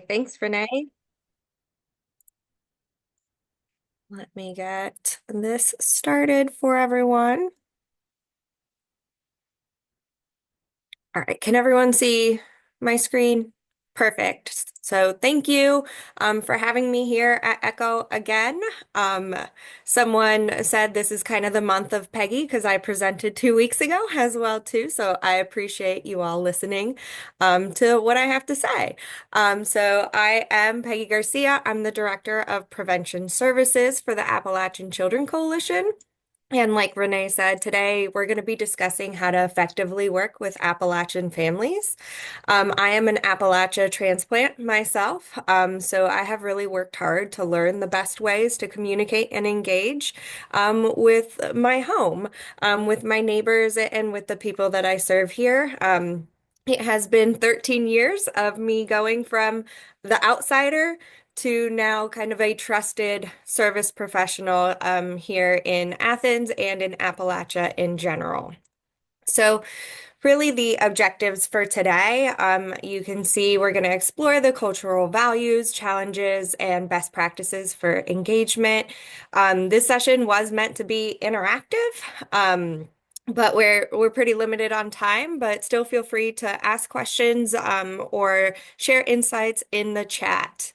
Thanks, Renee. Let me get this started for everyone. All right, can everyone see my screen? Perfect. So thank you for having me here at Echo again. Um, Someone said this is kind of the month of Peggy because I presented 2 weeks ago as well too. So I appreciate you all listening to what I have to say. So I am Peggy Garcia. I'm the Director of Prevention Services for the Appalachian Children Coalition. And like Renee said, today we're going to be discussing how to effectively work with Appalachian families. I am an Appalachia transplant myself, so I have really worked hard to learn the best ways to communicate and engage with my home, with my neighbors, and with the people that I serve here. It has been 13 years of me going from the outsider to now kind of a trusted service professional here in Athens and in Appalachia in general. So, really, the objectives for today, you can see we're going to explore the cultural values, challenges, and best practices for engagement. This session was meant to be interactive. But we're pretty limited on time, but still feel free to ask questions or share insights in the chat.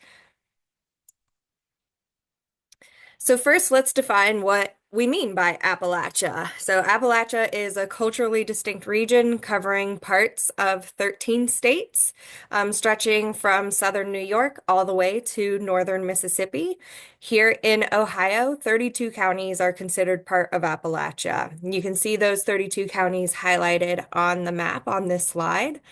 So first, let's define what we mean by Appalachia. So Appalachia is a culturally distinct region covering parts of 13 states, stretching from southern New York all the way to northern Mississippi. Here in Ohio, 32 counties are considered part of Appalachia. You can see those 32 counties highlighted on the map on this slide.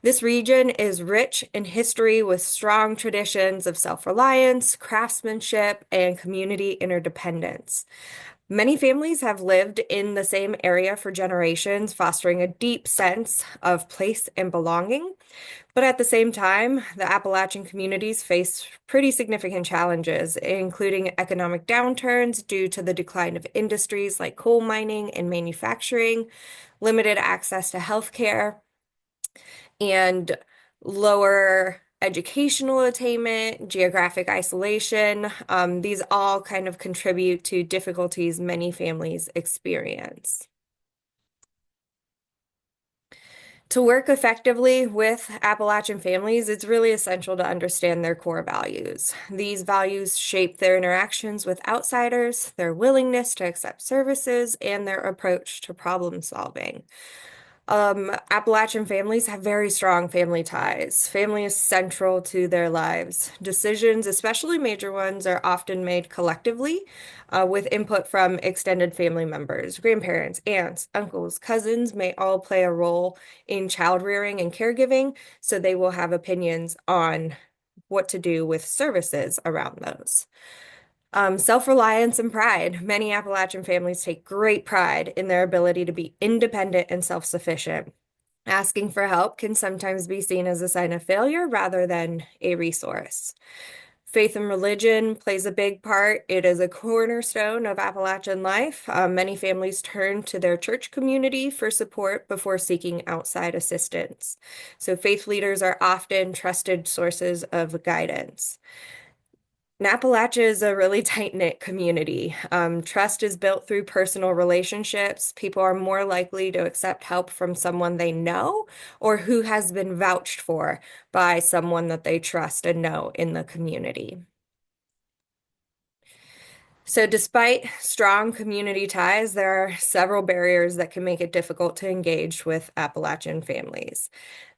This region is rich in history with strong traditions of self-reliance, craftsmanship, and community interdependence. Many families have lived in the same area for generations, fostering a deep sense of place and belonging. But at the same time, the Appalachian communities face pretty significant challenges, including economic downturns due to the decline of industries like coal mining and manufacturing, limited access to healthcare, and lower educational attainment, geographic isolation. These all kind of contribute to difficulties many families experience. To work effectively with Appalachian families, it's really essential to understand their core values. These values shape their interactions with outsiders, their willingness to accept services, and their approach to problem solving. Appalachian families have very strong family ties. Family is central to their lives. Decisions, especially major ones, are often made collectively, with input from extended family members. Grandparents, aunts, uncles, cousins may all play a role in child rearing and caregiving, so they will have opinions on what to do with services around those. Self-reliance and pride. Many Appalachian families take great pride in their ability to be independent and self-sufficient. Asking for help can sometimes be seen as a sign of failure rather than a resource. Faith and religion plays a big part. It is a cornerstone of Appalachian life. Many families turn to their church community for support before seeking outside assistance. So faith leaders are often trusted sources of guidance. Appalachia is a really tight-knit community. Trust is built through personal relationships. People are more likely to accept help from someone they know or who has been vouched for by someone that they trust and know in the community. So despite strong community ties, there are several barriers that can make it difficult to engage with Appalachian families.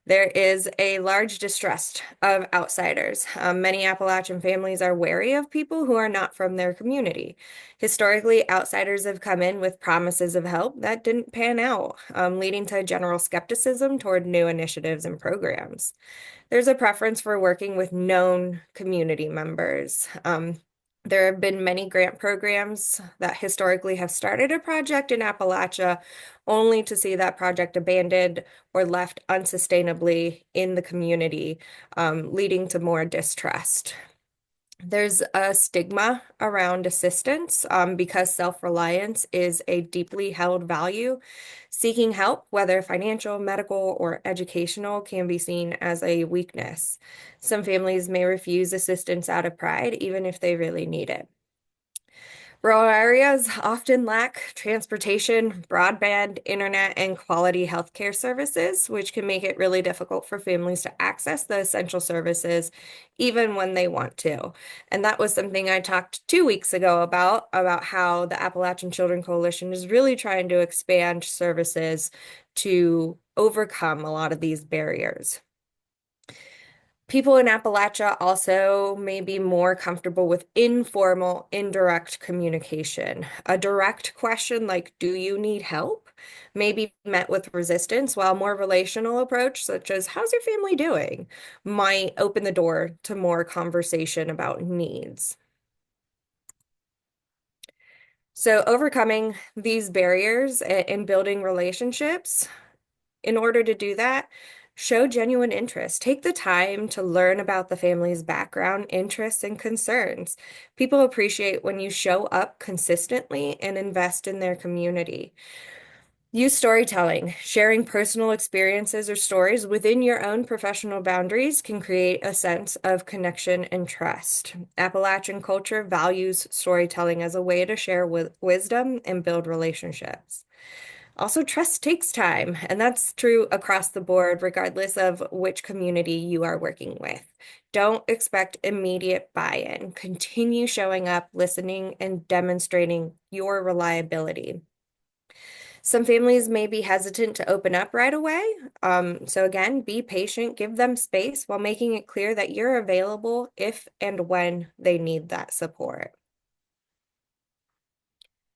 There is a large distrust of outsiders. Many Appalachian families are wary of people who are not from their community. Historically, outsiders have come in with promises of help that didn't pan out, leading to general skepticism toward new initiatives and programs. There's a preference for working with known community members. There have been many grant programs that historically have started a project in Appalachia only to see that project abandoned or left unsustainably in the community, leading to more distrust. There's a stigma around assistance because self-reliance is a deeply held value. Seeking help, whether financial, medical, or educational, can be seen as a weakness. Some families may refuse assistance out of pride, even if they really need it. Rural areas often lack transportation, broadband, internet, and quality healthcare services, which can make it really difficult for families to access the essential services even when they want to. And that was something I talked 2 weeks ago about how the Appalachian Children Coalition is really trying to expand services to overcome a lot of these barriers. People in Appalachia also may be more comfortable with informal, indirect communication. A direct question like, "Do you need help?" may be met with resistance, while a more relational approach, such as, "How's your family doing?" might open the door to more conversation about needs. So, overcoming these barriers and building relationships. In order to do that, show genuine interest. Take the time to learn about the family's background, interests, and concerns. People appreciate when you show up consistently and invest in their community. Use storytelling. Sharing personal experiences or stories within your own professional boundaries can create a sense of connection and trust. Appalachian culture values storytelling as a way to share wisdom and build relationships. Also, trust takes time, and that's true across the board, regardless of which community you are working with. Don't expect immediate buy-in. Continue showing up, listening, and demonstrating your reliability. Some families may be hesitant to open up right away. So again, be patient, give them space while making it clear that you're available if and when they need that support.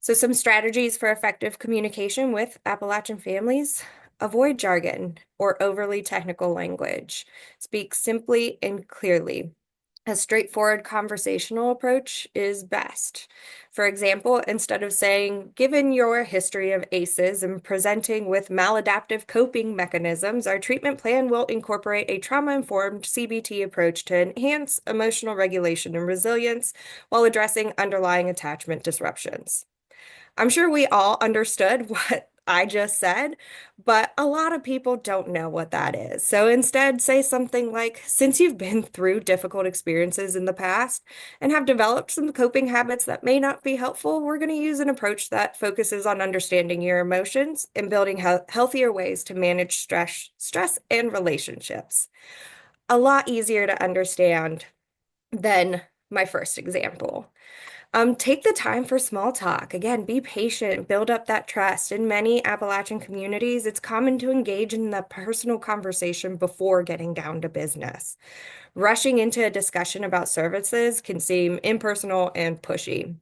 So some strategies for effective communication with Appalachian families: avoid jargon or overly technical language. Speak simply and clearly. A straightforward conversational approach is best. For example, instead of saying, "Given your history of ACEs and presenting with maladaptive coping mechanisms, our treatment plan will incorporate a trauma-informed CBT approach to enhance emotional regulation and resilience while addressing underlying attachment disruptions." I'm sure we all understood what I just said, but a lot of people don't know what that is. So instead, say something like, "Since you've been through difficult experiences in the past and have developed some coping habits that may not be helpful, we're going to use an approach that focuses on understanding your emotions and building healthier ways to manage stress and relationships." A lot easier to understand than my first example. Take the time for small talk. Again, be patient, build up that trust. In many Appalachian communities, it's common to engage in the personal conversation before getting down to business. Rushing into a discussion about services can seem impersonal and pushy.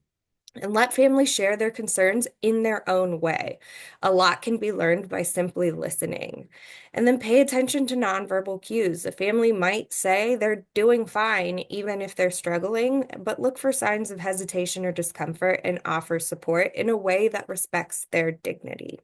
And let families share their concerns in their own way. A lot can be learned by simply listening. And then pay attention to nonverbal cues. A family might say they're doing fine, even if they're struggling, but look for signs of hesitation or discomfort and offer support in a way that respects their dignity.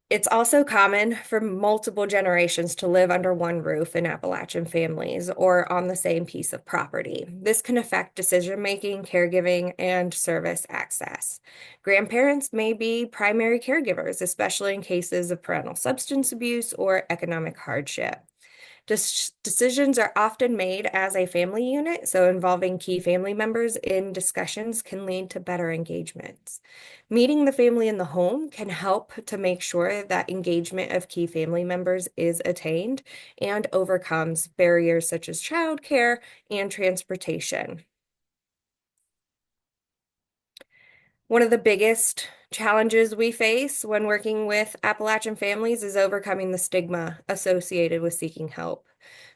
It's also common for multiple generations to live under one roof in Appalachian families or on the same piece of property. This can affect decision-making, caregiving, and service access. Grandparents may be primary caregivers, especially in cases of parental substance abuse or economic hardship. Decisions are often made as a family unit, so involving key family members in discussions can lead to better engagements. Meeting the family in the home can help to make sure that engagement of key family members is attained and overcomes barriers such as childcare and transportation. One of the biggest challenges we face when working with Appalachian families is overcoming the stigma associated with seeking help.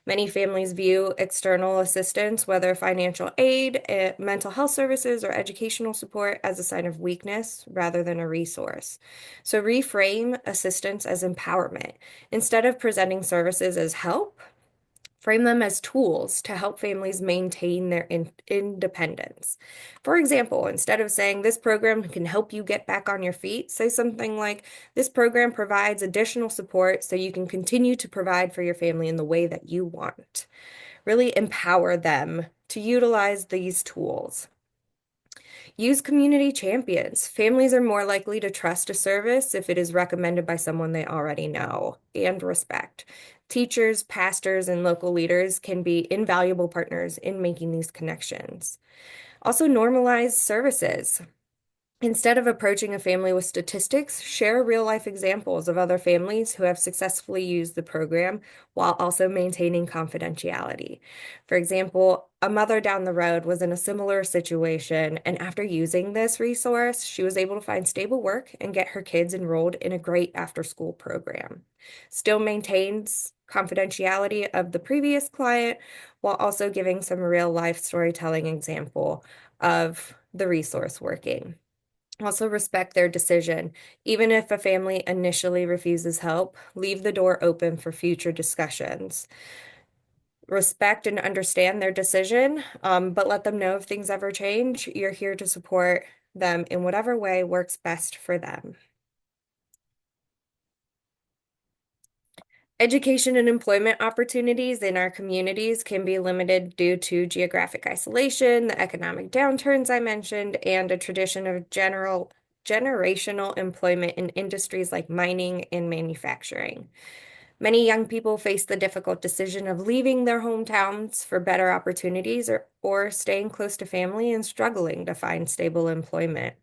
Many families view external assistance, whether financial aid, mental health services, or educational support, as a sign of weakness rather than a resource. So reframe assistance as empowerment. Instead of presenting services as help, Frame them as tools to help families maintain their independence. For example, instead of saying this program can help you get back on your feet, say something like this program provides additional support so you can continue to provide for your family in the way that you want. Really empower them to utilize these tools. Use community champions. Families are more likely to trust a service if it is recommended by someone they already know and respect. Teachers, pastors, and local leaders can be invaluable partners in making these connections. Also, normalize services. Instead of approaching a family with statistics, share real-life examples of other families who have successfully used the program while also maintaining confidentiality. For example, a mother down the road was in a similar situation, and after using this resource, she was able to find stable work and get her kids enrolled in a great after-school program. Still maintains confidentiality of the previous client while also giving some real-life storytelling example of the resource working. Also respect their decision. Even if a family initially refuses help, leave the door open for future discussions. Respect and understand their decision, but let them know if things ever change. You're here to support them in whatever way works best for them. Education and employment opportunities in our communities can be limited due to geographic isolation, the economic downturns I mentioned, and a tradition of generational employment in industries like mining and manufacturing. Many young people face the difficult decision of leaving their hometowns for better opportunities or staying close to family and struggling to find stable employment.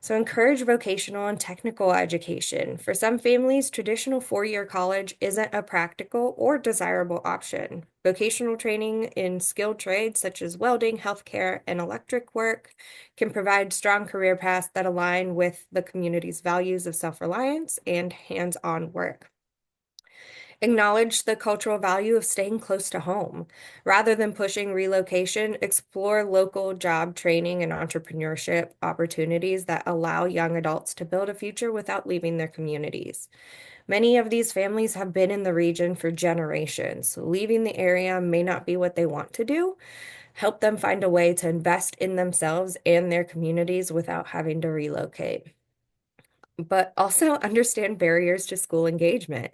So encourage vocational and technical education. For some families, traditional four-year college isn't a practical or desirable option. Vocational training in skilled trades such as welding, healthcare, and electric work can provide strong career paths that align with the community's values of self-reliance and hands-on work. Acknowledge the cultural value of staying close to home. Rather than pushing relocation, explore local job training and entrepreneurship opportunities that allow young adults to build a future without leaving their communities. Many of these families have been in the region for generations. Leaving the area may not be what they want to do. Help them find a way to invest in themselves and their communities without having to relocate, but also understand barriers to school engagement.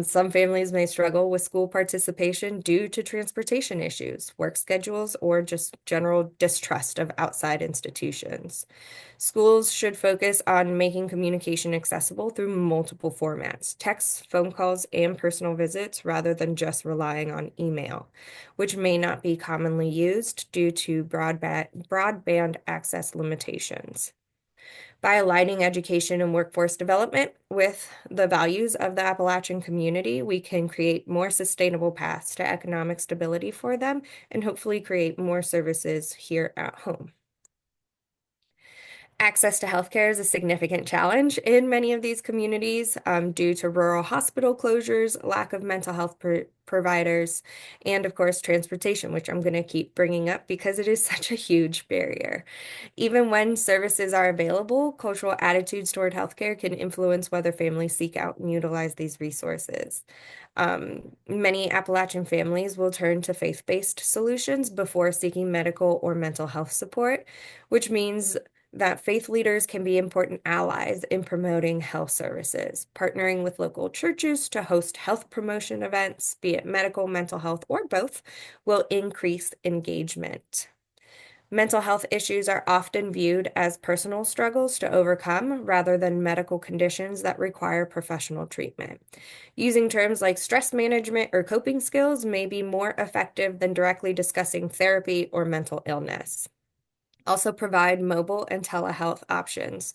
Some families may struggle with school participation due to transportation issues, work schedules, or just general distrust of outside institutions. Schools should focus on making communication accessible through multiple formats, texts, phone calls, and personal visits, rather than just relying on email, which may not be commonly used due to broadband access limitations. By aligning education and workforce development with the values of the Appalachian community, we can create more sustainable paths to economic stability for them and hopefully create more services here at home. Access to healthcare is a significant challenge in many of these communities due to rural hospital closures, lack of mental health providers, and of course, transportation, which I'm going to keep bringing up because it is such a huge barrier. Even when services are available, cultural attitudes toward healthcare can influence whether families seek out and utilize these resources. Many Appalachian families will turn to faith-based solutions before seeking medical or mental health support, which means that faith leaders can be important allies in promoting health services. Partnering with local churches to host health promotion events, be it medical, mental health, or both, will increase engagement. Mental health issues are often viewed as personal struggles to overcome rather than medical conditions that require professional treatment. Using terms like stress management or coping skills may be more effective than directly discussing therapy or mental illness. Also provide mobile and telehealth options.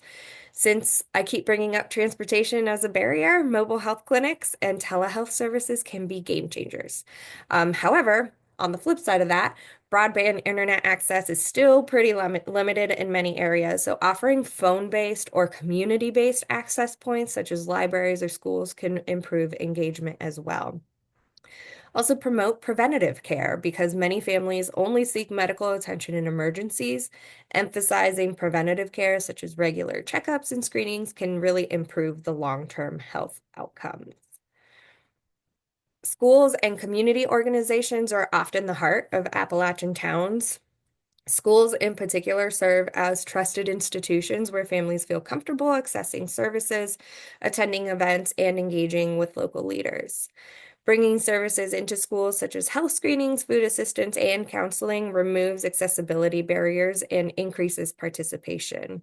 Since I keep bringing up transportation as a barrier, mobile health clinics and telehealth services can be game changers. However, on the flip side of that, broadband internet access is still pretty limited in many areas, so offering phone-based or community-based access points such as libraries or schools can improve engagement as well. Also promote preventative care because many families only seek medical attention in emergencies. Emphasizing preventative care such as regular checkups and screenings can really improve the long-term health outcomes. Schools and community organizations are often the heart of Appalachian towns. Schools in particular serve as trusted institutions where families feel comfortable accessing services, attending events, and engaging with local leaders. Bringing services into schools such as health screenings, food assistance, and counseling removes accessibility barriers and increases participation.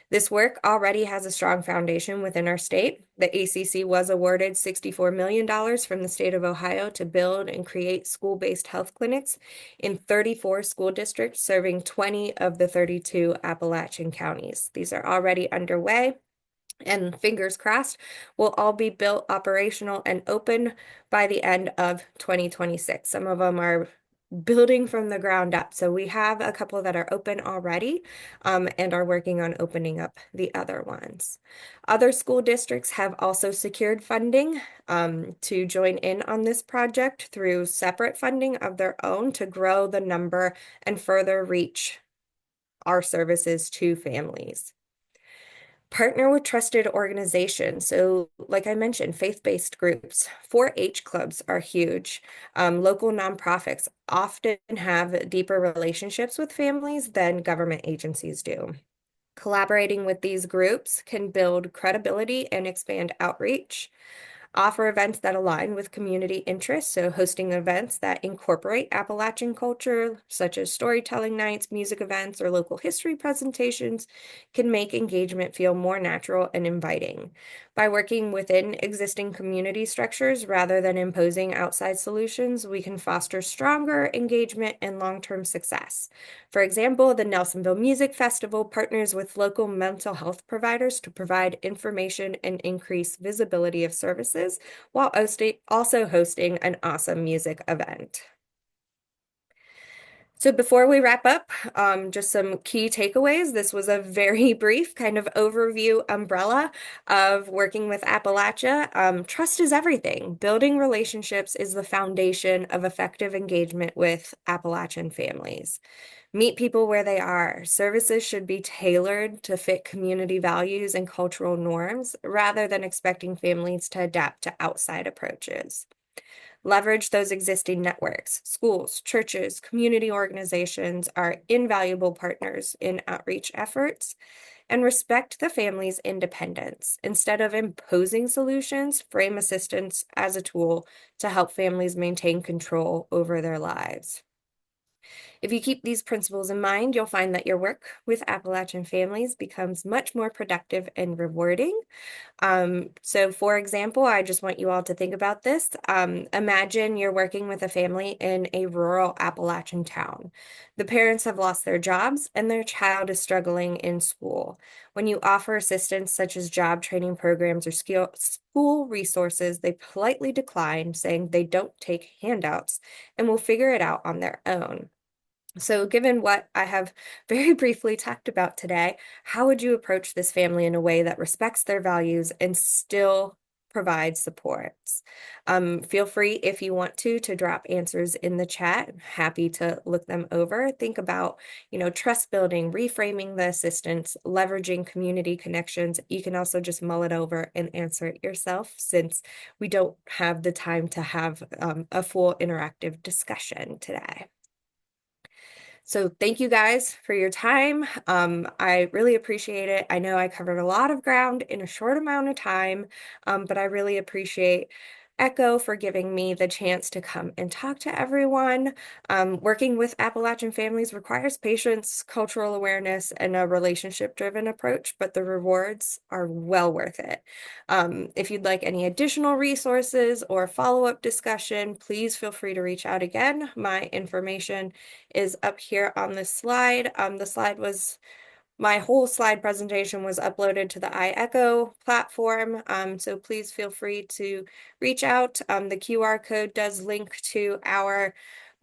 This work already has a strong foundation within our state. The ACC was awarded $64 million from the state of Ohio to build and create school-based health clinics in 34 school districts, serving 20 of the 32 Appalachian counties. These are already underway, and fingers crossed, will all be built, operational, and open by the end of 2026. Some of them are building from the ground up. So we have a couple that are open already, and are working on opening up the other ones. Other school districts have also secured funding to join in on this project through separate funding of their own to grow the number and further reach our services to families. Partner with trusted organizations. So, like I mentioned, faith-based groups, 4-H clubs are huge. Local nonprofits often have deeper relationships with families than government agencies do. Collaborating with these groups can build credibility and expand outreach. Offer events that align with community interests, so hosting events that incorporate Appalachian culture, such as storytelling nights, music events, or local history presentations, can make engagement feel more natural and inviting. By working within existing community structures rather than imposing outside solutions, we can foster stronger engagement and long-term success. For example, the Nelsonville Music Festival partners with local mental health providers to provide information and increase visibility of services, while also hosting an awesome music event. So before we wrap up, just some key takeaways. This was a very brief kind of overview umbrella of working with Appalachia. Trust is everything. Building relationships is the foundation of effective engagement with Appalachian families. Meet people where they are. Services should be tailored to fit community values and cultural norms rather than expecting families to adapt to outside approaches. Leverage those existing networks. Schools, churches, community organizations are invaluable partners in outreach efforts, and respect the family's independence. Instead of imposing solutions, frame assistance as a tool to help families maintain control over their lives. If you keep these principles in mind, you'll find that your work with Appalachian families becomes much more productive and rewarding. So for example, I just want you all to think about this. Imagine you're working with a family in a rural Appalachian town. The parents have lost their jobs and their child is struggling in school. When you offer assistance such as job training programs or school resources, they politely decline, saying they don't take handouts and will figure it out on their own. So, given what I have very briefly talked about today, how would you approach this family in a way that respects their values and still provides supports? Feel free, if you want to drop answers in the chat. I'm happy to look them over. Think about, trust building, reframing the assistance, leveraging community connections. You can also just mull it over and answer it yourself, since we don't have the time to have a full interactive discussion today. So thank you guys for your time. I really appreciate it. I know I covered a lot of ground in a short amount of time, but I really appreciate ECHO for giving me the chance to come and talk to everyone. Working with Appalachian families requires patience, cultural awareness, and a relationship-driven approach, but the rewards are well worth it. If you'd like any additional resources or follow-up discussion, please feel free to reach out again. My information is up here on this slide. My whole slide presentation was uploaded to the iEcho platform, so please feel free to reach out. The QR code does link to our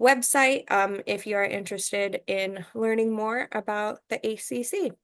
website if you are interested in learning more about the ACC.